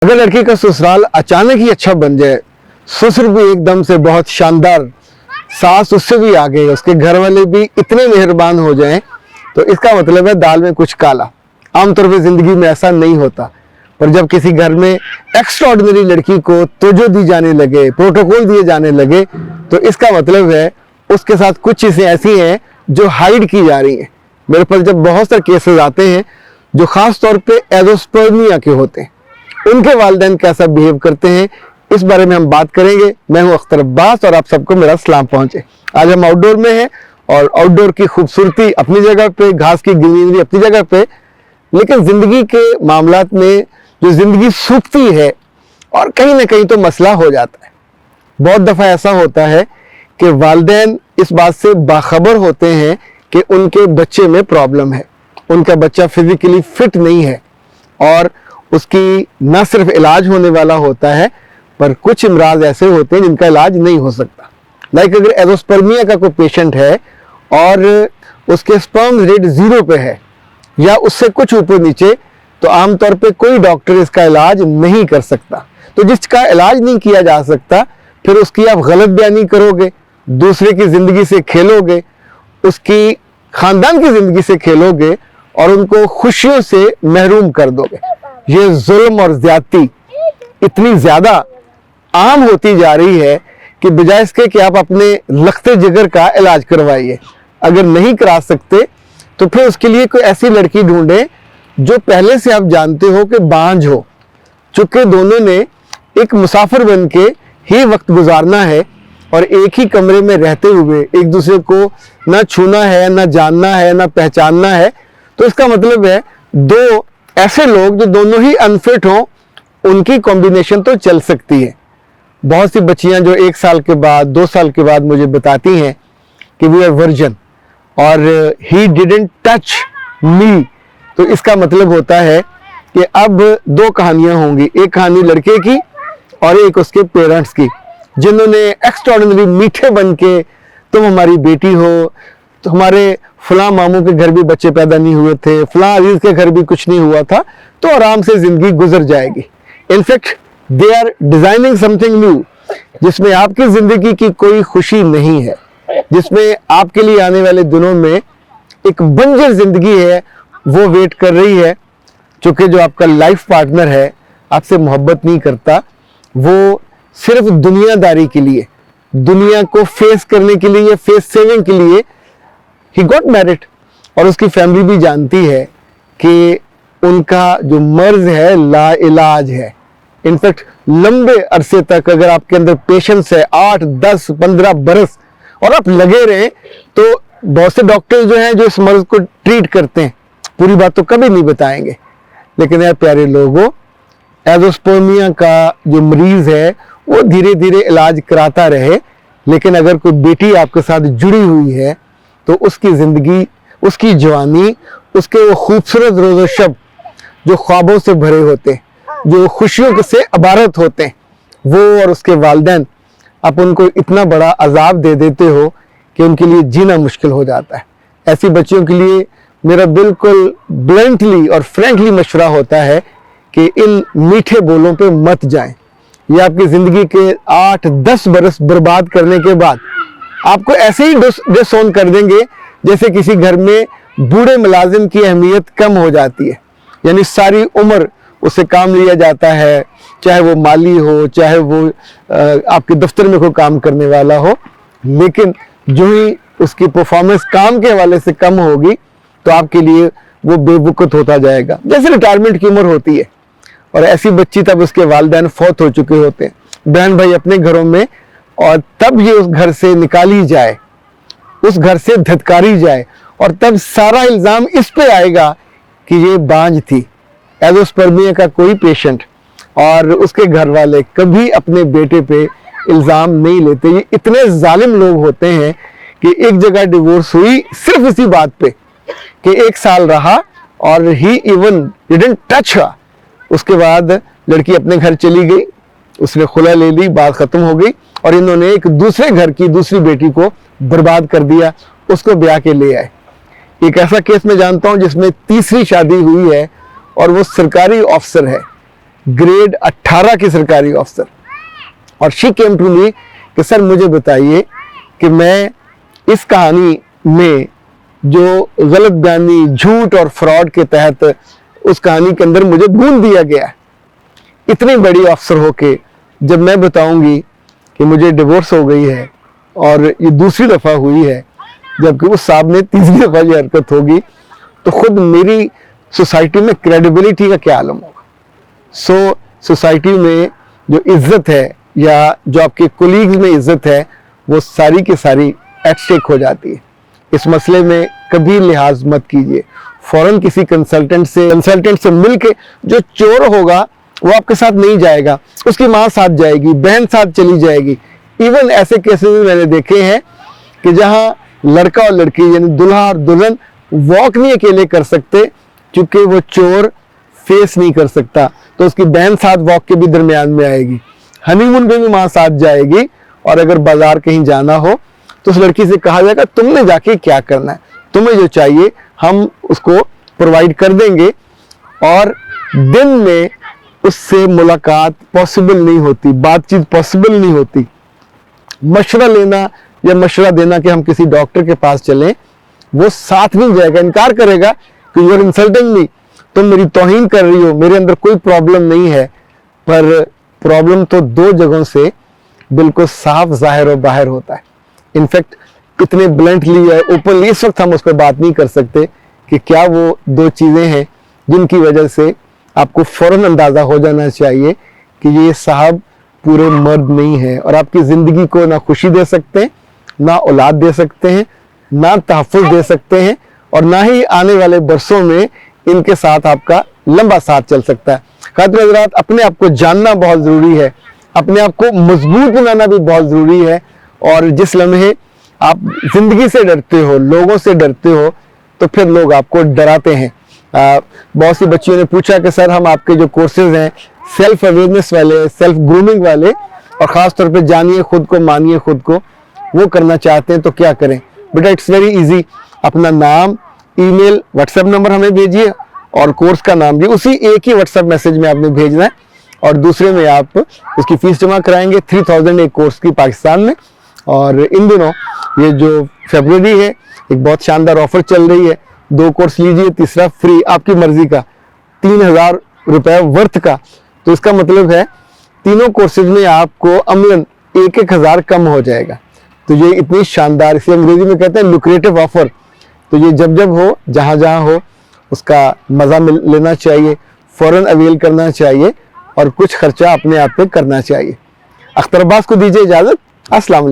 अगर लड़की का ससुराल अचानक ही अच्छा बन जाए, ससुर भी एकदम से बहुत शानदार, सास उससे भी आगे, उसके घर वाले भी इतने मेहरबान हो जाएं, तो इसका मतलब है दाल में कुछ काला। आमतौर पर जिंदगी में ऐसा नहीं होता, पर जब किसी घर में एक्स्ट्राऑर्डिनरी लड़की को तवज्जो दी जाने लगे, प्रोटोकॉल दिए जाने लगे, तो इसका मतलब है उसके साथ कुछ चीजें ऐसी हैं जो हाइड की जा रही हैं। मेरे पास जब बहुत सारे केसेस आते हैं जो खास तौर पे एजोस्पर्मिया के होते हैं, उनके वालिदैन कैसा बिहेव करते हैं, इस बारे में हम बात करेंगे। मैं हूं अख्तर अब्बास और आप सबको मेरा सलाम पहुंचे। आज हम आउटडोर में हैं और आउटडोर की खूबसूरती अपनी जगह पे, घास की ग्रीनरी अपनी जगह पे, लेकिन जिंदगी के मामलात में जो जिंदगी सूखती है और कहीं ना कहीं तो मसला हो जाता है। बहुत दफ़ा ऐसा होता है कि वालिदैन इस बात से बाखबर होते हैं कि उनके बच्चे में प्रॉब्लम है, उनका बच्चा फिजिकली फिट नहीं है और उसकी न सिर्फ इलाज होने वाला होता है, पर कुछ इमराज ऐसे होते हैं जिनका इलाज नहीं हो सकता। लाइक अगर एजोस्पर्मिया का कोई पेशेंट है और उसके स्पर्म रेट 0 पे है या उससे कुछ ऊपर नीचे, तो आमतौर पे कोई डॉक्टर इसका इलाज नहीं कर सकता। तो जिसका इलाज नहीं किया जा सकता, फिर उसकी आप गलत बयानी करोगे, दूसरे की ज़िंदगी से खेलोगे, उसकी ख़ानदान की ज़िंदगी से खेलोगे और उनको खुशियों से महरूम कर दोगे। ये जुल्म और ज़्यादती इतनी ज़्यादा आम होती जा रही है कि बजाय इसके कि आप अपने लखते जिगर का इलाज करवाइए। अगर नहीं करा सकते तो फिर उसके लिए कोई ऐसी लड़की ढूंढें जो पहले से आप जानते हो कि बांझ हो, चूँकि दोनों ने एक मुसाफिर बन के ही वक्त गुजारना है और एक ही कमरे में रहते हुए एक दूसरे को ना छूना है, ना जानना है, ना पहचानना है। तो इसका मतलब है दो ऐसे लोग जो दोनों ही अनफिट हों, उनकी कॉम्बिनेशन तो चल सकती है। बहुत सी बच्चियां जो 1 साल के बाद, 2 साल के बाद मुझे बताती हैं कि वी आर वर्जिन और ही डिडंट टच मी, तो इसका मतलब होता है कि अब 2 कहानियां होंगी, एक कहानी लड़के की और एक उसके पेरेंट्स की, जिन्होंने एक्स्ट्राऑर्डिनरी मीठे बन के तुम हमारी बेटी हो, तो हमारे फलां मामू के घर भी बच्चे पैदा नहीं हुए थे, फलां अजीज के घर भी कुछ नहीं हुआ था, तो आराम से जिंदगी गुजर जाएगी। In fact they are designing something new, जिसमें आपकी जिंदगी की कोई खुशी नहीं है, जिसमें आपके लिए आने वाले दिनों में एक बंजर जिंदगी है वो वेट कर रही है। चूंकि जो आपका लाइफ पार्टनर है आपसे मोहब्बत नहीं करता, वो सिर्फ दुनियादारी के लिए, दुनिया को फेस करने के लिए, फेस सेविंग के लिए ही गॉट मैरिड, और उसकी फैमिली भी जानती है कि उनका जो मर्ज है ला इलाज है। इनफैक्ट लंबे अरसे तक अगर आपके अंदर पेशेंस है, 8, 10, 15 बरस, और आप लगे रहें, तो बहुत से डॉक्टर जो हैं जो इस मर्ज को ट्रीट करते हैं, पूरी बात तो कभी नहीं बताएंगे। लेकिन यार प्यारे लोगों, एजोस्पर्मिया का जो मरीज है वो धीरे धीरे इलाज कराता रहे, लेकिन अगर कोई बेटी आपके साथ जुड़ी हुई है तो उसकी ज़िंदगी, उसकी जवानी, उसके वो खूबसूरत रोज़ो शब जो ख्वाबों से भरे होते हैं, जो खुशियों से अबारत होते हैं, वो और उसके वालिदैन आप उनको इतना बड़ा अजाब दे देते हो कि उनके लिए जीना मुश्किल हो जाता है। ऐसी बच्चियों के लिए मेरा बिल्कुल ब्लंटली और फ्रैंकली मशवरा होता है कि इन मीठे बोलों पे मत जाएं। ये आपकी ज़िंदगी के 8-10 बरस बर्बाद करने के बाद आपको ऐसे ही डिसोन कर देंगे जैसे किसी घर में बूढ़े मुलाजिम की अहमियत कम हो जाती है, यानी सारी उम्र उससे काम लिया जाता है, चाहे वो माली हो, चाहे वो आपके दफ्तर में कोई काम करने वाला हो, लेकिन जो ही उसकी परफॉर्मेंस काम के हवाले से कम होगी तो आपके लिए वो बेवकूफ़ होता जाएगा, जैसे रिटायरमेंट की उम्र होती है। और ऐसी बच्ची तब उसके वालिदैन फौत हो चुके होते हैं, बहन भाई अपने घरों में, और तब ये उस घर से निकाली जाए, उस घर से धत्कारी जाए, और तब सारा इल्ज़ाम इस पे आएगा कि ये बांझ थी। एजोस्पर्मिया का कोई पेशेंट और उसके घर वाले कभी अपने बेटे पे इल्ज़ाम नहीं लेते। ये इतने जालिम लोग होते हैं कि एक जगह डिवोर्स हुई सिर्फ इसी बात पे कि 1 साल रहा और ही इवन डिडंट टच हर। उसके बाद लड़की अपने घर चली गई, उसने खुला ले ली, बात ख़त्म हो गई, और इन्होंने एक दूसरे घर की दूसरी बेटी को बर्बाद कर दिया, उसको ब्याह के ले आए। एक ऐसा केस मैं जानता हूँ जिसमें तीसरी शादी हुई है और वो सरकारी ऑफिसर है, ग्रेड 18 की सरकारी अफसर। और शी केम टू मी कि सर मुझे बताइए कि मैं इस कहानी में जो गलत बयानी, झूठ और फ्रॉड के तहत उस कहानी के अंदर मुझे भून दिया गया है। इतनी बड़ी अफसर होके जब मैं बताऊंगी कि मुझे डिवोर्स हो गई है और ये दूसरी दफ़ा हुई है, जबकि उस साहब ने तीसरी दफ़ा ये हरकत होगी, तो खुद मेरी सोसाइटी में क्रेडिबिलिटी का क्या आलम होगा। सो सोसाइटी में जो इज्जत है या जो आपके कोलीग्स में इज्जत है, वो सारी की सारी एट स्टेक हो जाती है। इस मसले में कभी लिहाज मत कीजिए। फौरन किसी कंसल्टेंट से मिल के, जो चोर होगा वो आपके साथ नहीं जाएगा, उसकी माँ साथ जाएगी, बहन साथ चली जाएगी। इवन ऐसे केसेस भी मैंने देखे हैं कि जहाँ लड़का और लड़की यानी दूल्हा और दुल्हन वॉक नहीं अकेले कर सकते, क्योंकि वो चोर फेस नहीं कर सकता, तो उसकी बहन साथ वॉक के भी दरमियान में आएगी। हनीमून पे भी माँ साथ जाएगी, और अगर बाजार कहीं जाना हो तो उस लड़की से कहा जाएगा तुमने जाके क्या करना है, तुम्हें जो चाहिए हम उसको प्रोवाइड कर देंगे। और दिन में उससे मुलाकात पॉसिबल नहीं होती, बातचीत पॉसिबल नहीं होती। मशवरा लेना या मशवरा देना कि हम किसी डॉक्टर के पास चलें, वो साथ नहीं जाएगा, इनकार करेगा कि यू आर इंसल्टिंग मी, तुम मेरी तौहीन कर रही हो, मेरे अंदर कोई प्रॉब्लम नहीं है। पर प्रॉब्लम तो दो जगहों से बिल्कुल साफ जाहिर और बाहर होता है। इनफैक्ट इतने ब्लंटली या ओपनली इस वक्त हम उस पर बात नहीं कर सकते कि क्या वो दो चीज़ें हैं जिनकी वजह से आपको फ़ौरन अंदाज़ा हो जाना चाहिए कि ये साहब पूरे मर्द नहीं है, और आपकी ज़िंदगी को ना खुशी दे सकते हैं, ना औलाद दे सकते हैं, ना तहफ़्फ़ुज़ दे सकते हैं, और ना ही आने वाले बरसों में इनके साथ आपका लंबा साथ चल सकता है। खातिर हज़रात, अपने आप को जानना बहुत ज़रूरी है, अपने आप को मजबूत बनाना भी बहुत ज़रूरी है। और जिस लम्हे आप ज़िंदगी से डरते हो, लोगों से डरते हो, तो फिर लोग आपको डराते हैं। बहुत सी बच्चियों ने पूछा कि सर हम आपके जो कोर्सेज हैं सेल्फ अवेयरनेस वाले, सेल्फ ग्रूमिंग वाले, और ख़ास तौर पे जानिए खुद को, मानिए खुद को, वो करना चाहते हैं तो क्या करें। बेटा इट्स वेरी इजी, अपना नाम, ईमेल, व्हाट्सएप नंबर हमें भेजिए, और कोर्स का नाम भी उसी एक ही व्हाट्सएप मैसेज में आपने भेजना है, और दूसरे में आप उसकी फ़ीस जमा कराएंगे। 3000 एक कोर्स की पाकिस्तान में। और इन दिनों ये जो फरवरी है, एक बहुत शानदार ऑफर चल रही है, 2 कोर्स लीजिए, तीसरा फ्री, आपकी मर्जी का, 3000 रुपये वर्थ का। तो इसका मतलब है तीनों कोर्सेज में आपको अमलन 1-1000 कम हो जाएगा। तो ये इतनी शानदार, इसे अंग्रेजी में कहते हैं लुक्रेटिव ऑफर। तो ये जब जब हो, जहाँ जहाँ हो, उसका मज़ा लेना चाहिए, फ़ौरन अवेल करना चाहिए, और कुछ खर्चा अपने आप पे करना चाहिए। अख्तर अब्बास को दीजिए इजाज़त। अस्सलाम वालेकुम।